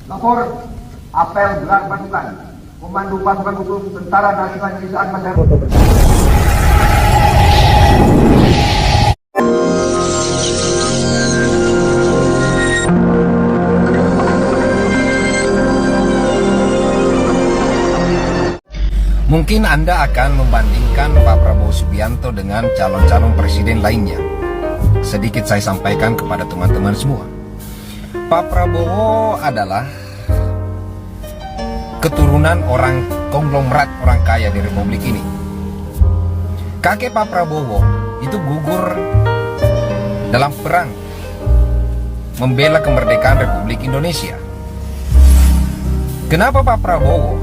Lapor apel gelar pasukan Komando Pasukan Khusus Tentara Nasional Indonesia Armada. Mungkin Anda akan membandingkan Pak Prabowo Subianto dengan calon-calon presiden lainnya. Sedikit saya sampaikan kepada teman-teman semua. Pak Prabowo adalah keturunan orang konglomerat, orang kaya di Republik ini. Kakek Pak Prabowo itu gugur dalam perang membela kemerdekaan Republik Indonesia. Kenapa Pak Prabowo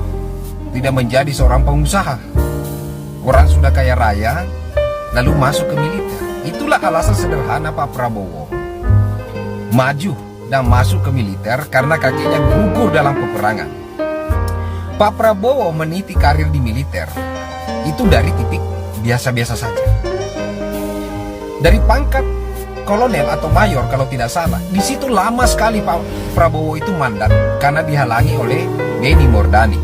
tidak menjadi seorang pengusaha? Orang sudah kaya raya lalu masuk ke militer. Itulah alasan sederhana Pak Prabowo maju dan masuk ke militer, karena kakeknya gugur dalam peperangan. Pak Prabowo meniti karir di militer itu dari titik biasa-biasa saja. Dari pangkat kolonel atau mayor kalau tidak salah. Di situ lama sekali Pak Prabowo itu mandat karena dihalangi oleh Benny Mordani.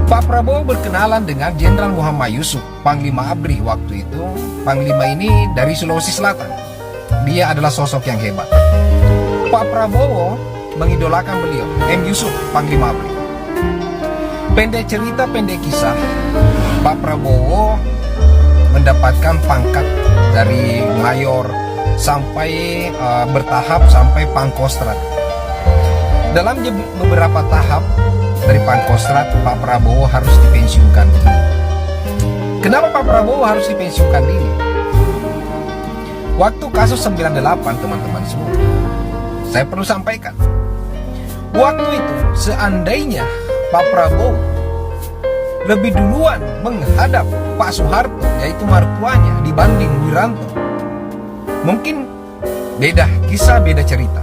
Pak Prabowo berkenalan dengan Jenderal Muhammad Yusuf, Panglima ABRI waktu itu. Panglima ini dari Sulawesi Selatan. Dia adalah sosok yang hebat. Pak Prabowo mengidolakan beliau, M. Yusuf, Panglima ABRI. Pendek cerita, pendek kisah, Pak Prabowo mendapatkan pangkat dari mayor sampai bertahap sampai Pangkostrat. Dalam beberapa tahap dari Pangkostrat, Pak Prabowo harus dipensiunkan dini. Kenapa Pak Prabowo harus dipensiunkan dini? Waktu kasus 98, teman-teman semua, saya perlu sampaikan, waktu itu seandainya Pak Prabowo lebih duluan menghadap Pak Soeharto, yaitu mertuanya, dibanding Wiranto, mungkin beda kisah, beda cerita.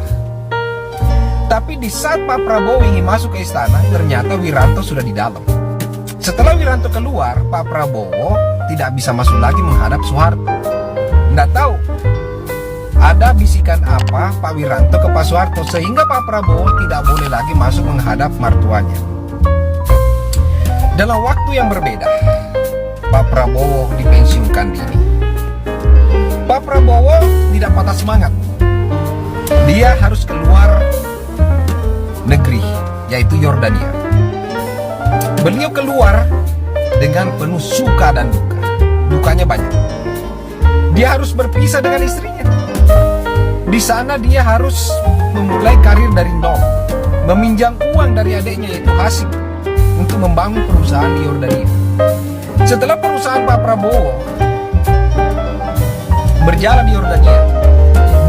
Tapi di saat Pak Prabowo ingin masuk ke istana, ternyata Wiranto sudah di dalam. Setelah Wiranto keluar, Pak Prabowo tidak bisa masuk lagi menghadap Soeharto. Nggak tahu ada bisikan apa Pak Wiranto ke Pak Soeharto, sehingga Pak Prabowo tidak boleh lagi masuk menghadap mertuanya. Dalam waktu yang berbeda, Pak Prabowo dipensiunkan dini. Pak Prabowo tidak patah semangat. Dia harus keluar negeri, yaitu Yordania. Beliau keluar dengan penuh suka dan duka. Dukanya banyak. Dia harus berpisah dengan istrinya. Di sana dia harus memulai karir dari nol, meminjam uang dari adiknya, yaitu Hasib, untuk membangun perusahaan di Yordania. Setelah perusahaan Pak Prabowo berjalan di Yordania,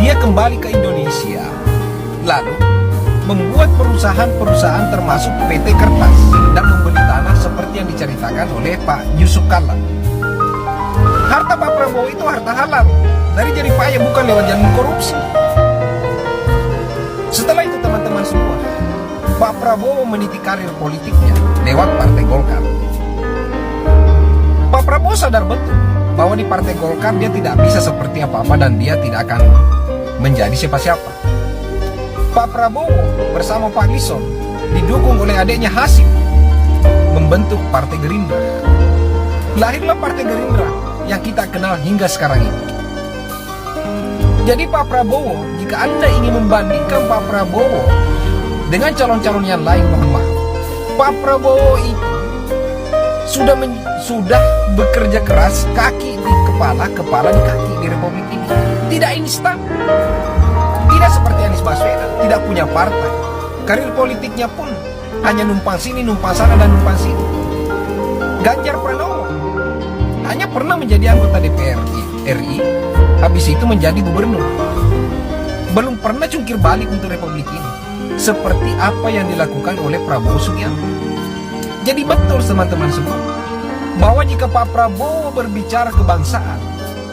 dia kembali ke Indonesia, lalu membuat perusahaan-perusahaan termasuk PT Kertas dan membeli tanah seperti yang diceritakan oleh Pak Yusuf Kalla. Harta Pak Prabowo itu harta halal dari jerih payah, bukan lewat jalur korupsi. Setelah itu teman-teman semua, Pak Prabowo meniti karir politiknya lewat Partai Golkar. Pak Prabowo sadar betul bahwa di Partai Golkar dia tidak bisa seperti apa-apa dan dia tidak akan menjadi siapa-siapa. Pak Prabowo bersama Pak Lison didukung oleh adiknya Hasib membentuk Partai Gerindra. Lahirlah Partai Gerindra yang kita kenal hingga sekarang ini. Jadi Pak Prabowo, jika Anda ingin membandingkan Pak Prabowo dengan calon-calon yang lain, mohon maaf, Pak Prabowo itu sudah bekerja keras, kaki di kepala, kepala di kaki di Republik ini. Tidak instan. Tidak seperti Anies Baswedan, tidak punya partai. Karir politiknya pun hanya numpang sini, numpang sana, dan numpang sini. Ganjar Pranowo hanya pernah menjadi anggota DPR RI, habis itu menjadi gubernur. Belum pernah jungkir balik untuk Republik ini, seperti apa yang dilakukan oleh Prabowo Subianto. Jadi betul teman-teman semua, bahwa jika Pak Prabowo berbicara kebangsaan,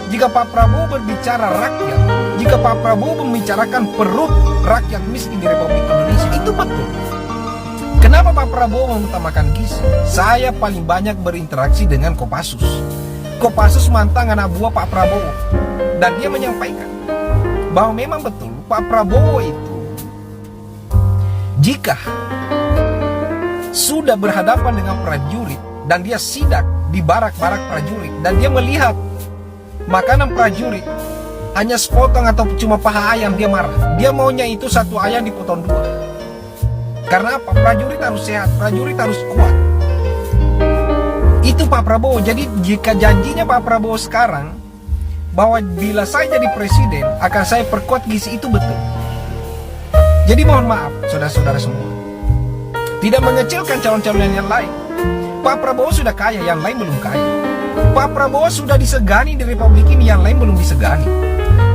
jika Pak Prabowo berbicara rakyat, jika Pak Prabowo membicarakan perut rakyat miskin di Republik Indonesia, itu betul. Kenapa Pak Prabowo mengutamakan gizi? Saya paling banyak berinteraksi dengan Kopassus. Kopassus mantan anak buah Pak Prabowo. Dan dia menyampaikan bahwa memang betul Pak Prabowo itu Jika sudah berhadapan dengan prajurit dan dia sidak di barak-barak prajurit dan dia melihat makanan prajurit hanya sepotong atau cuma paha ayam, dia marah. Dia maunya itu satu ayam dipotong dua. Karena apa? Prajurit harus sehat, prajurit harus kuat. Itu Pak Prabowo. Jadi jika janjinya Pak Prabowo sekarang bahwa bila saya jadi presiden akan saya perkuat gizi, itu betul. Jadi mohon maaf saudara-saudara semua, tidak mengecilkan calon-calon yang lain. Pak Prabowo sudah kaya, yang lain belum kaya. Pak Prabowo sudah disegani di Republik ini, yang lain belum disegani.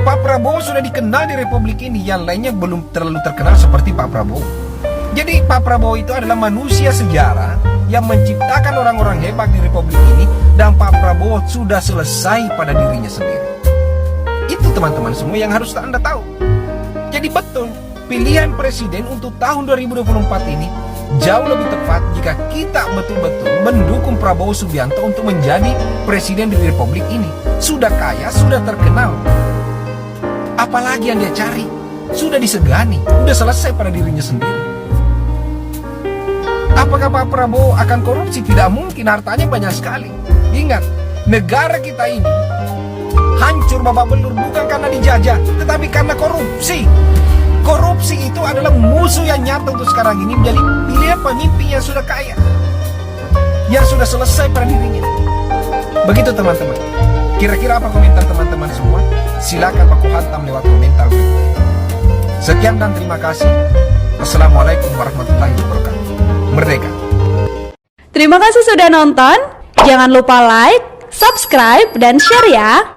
Pak Prabowo sudah dikenal di Republik ini, yang lainnya belum terlalu terkenal seperti Pak Prabowo. Jadi Pak Prabowo itu adalah manusia sejarah yang menciptakan orang-orang hebat di Republik ini, dan Pak Prabowo sudah selesai pada dirinya sendiri. Itu teman-teman semua yang harus Anda tahu. Jadi betul, pilihan presiden untuk tahun 2024 ini jauh lebih tepat jika kita betul-betul mendukung Prabowo Subianto untuk menjadi presiden di Republik ini. Sudah kaya, sudah terkenal. Apalagi yang dia cari? Sudah disegani, sudah selesai pada dirinya sendiri. Apakah Pak Prabowo akan korupsi? Tidak mungkin, hartanya banyak sekali. Ingat, negara kita ini hancur babak belur bukan karena dijajah, tetapi karena korupsi. Korupsi itu adalah musuh yang nyata untuk sekarang ini, menjadi pilihan pemimpin yang sudah kaya, yang sudah selesai pada dirinya. Begitu teman-teman. Kira-kira apa komentar teman-teman semua? Silakan baku hantam lewat komentar berikut ini. Sekian dan terima kasih. Assalamualaikum warahmatullahi wabarakatuh. Merdeka. Terima kasih sudah nonton. Jangan lupa like, subscribe, dan share ya.